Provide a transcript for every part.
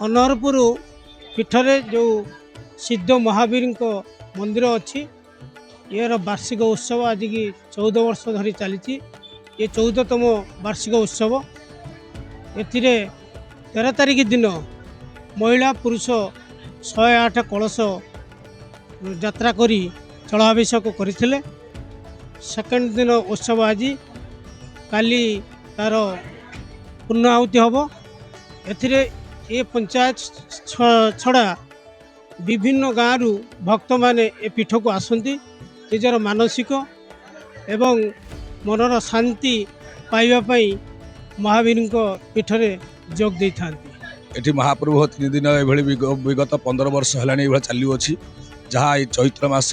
अनहरपुर पीठरे जो सिद्ध महावीर मंदिर अच्छी यार वार्षिक उत्सव आज की 14 वर्ष धरी चली। ये 14तम वार्षिक उत्सव। ए 13 तारीख दिन महिला पुरुष 108 कलश यात्रा करी जलाभिषेक करते। सेकेंड दिन उत्सव आज काली तार पूर्णाहुति हम। ए पंचायत छड़ा विभिन्न गाँव भक्त माने ए पीठ को आसती निजर मानसिक एवं मनर शांति पाइबापी महावीर पीठरे जोग दे था। ये महाप्रभु 3 दिन ये विगत 15 वर्ष है चलुअी जहाँ चैत्र मास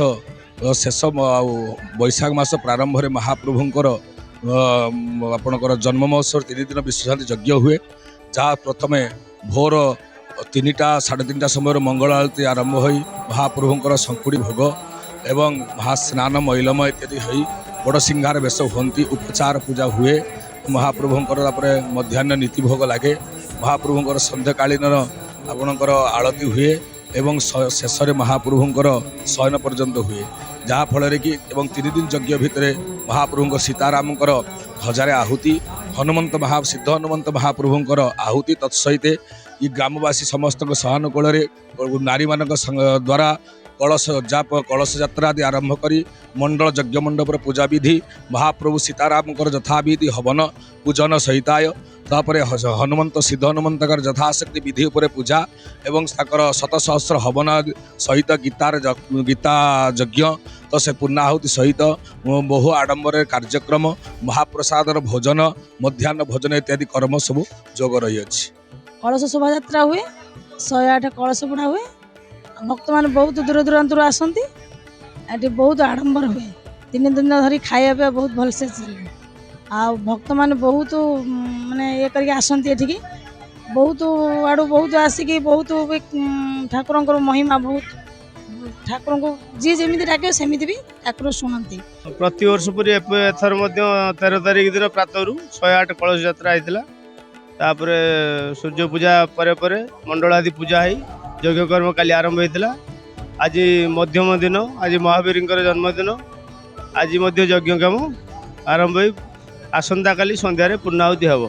शेष बैशाख मास प्रारंभ में महाप्रभुंर आपणकर जन्म महोत्सव 3 दिन विश्वशांति यज्ञ हुए। जहाँ प्रथम भोर 3टा 3:30 समय मंगल आरती आरंभ हो महाप्रभुंर शंकुड़ी भोग एवं महास्नान मैलम इत्यादि हो बड़ सिंगार बेश होती उपचार पूजा हुए। महाप्रभुंर मध्याह्न नीति भोग लगे। महाप्रभुंर संध्याकालीन आपणकर आरती हुए एवं शेष महाप्रभुंर शयन पर्यंत हुए। जहाँ फल कि 3 दिन यज्ञ भितर महाप्रभुंर सीतारामकर 1000 आहुति हनुमंत सिद्ध हनुमंत महाप्रभुंर आहुति तत्सहित ये ग्रामवासी समस्त सहानुकूल नारी मान द्वारा कलश यात्रा आदि आरंभ करी मंडल यज्ञ मंडपर पूजा विधि महाप्रभु सीतारामकर यथाविधि हवन पूजन सहिताय तापर हनुमंत सिद्ध हनुमंतर यथाशक्ति विधि उपर पूजा एवं शत सहस्र हवन सहित गीता यज्ञ तो से पूर्णाहुति सहित बहु आडंबर कार्यक्रम महाप्रसादर भोजन मध्याह्न भोजन इत्यादि कर्म सब जोग रही अछि। कलश शोभा यात्रा हुए 108 कलश बुणा हुए। भक्त मान बहुत दूर दूरांत आसती। ये बहुत आडंबर हुए। 3 दिन धरी खाया पिया बहुत भलसे चले। आ भक्त मान बहुत माने ये करके आसती। एठिकी बहुत आड़ू बहुत आसिकी बहुत ठाकुर महिमा बहुत ठाकुर को जी जमी डाके सेमती भी ठाकुर शुणती। प्रति वर्ष पूरी एथर 13 तारीख दिन प्रातरु 108 कलश यात्रा होता। तापर सूर्य पूजा पर मंडल आदि पूजा है यज्ञ कर्म काली आरंभ होता। आज मध्यम दिन आज महावीर जन्मदिन आज यज्ञ कम आरंभ हो आसंता काली संध्यारे पूर्णाहुति हम।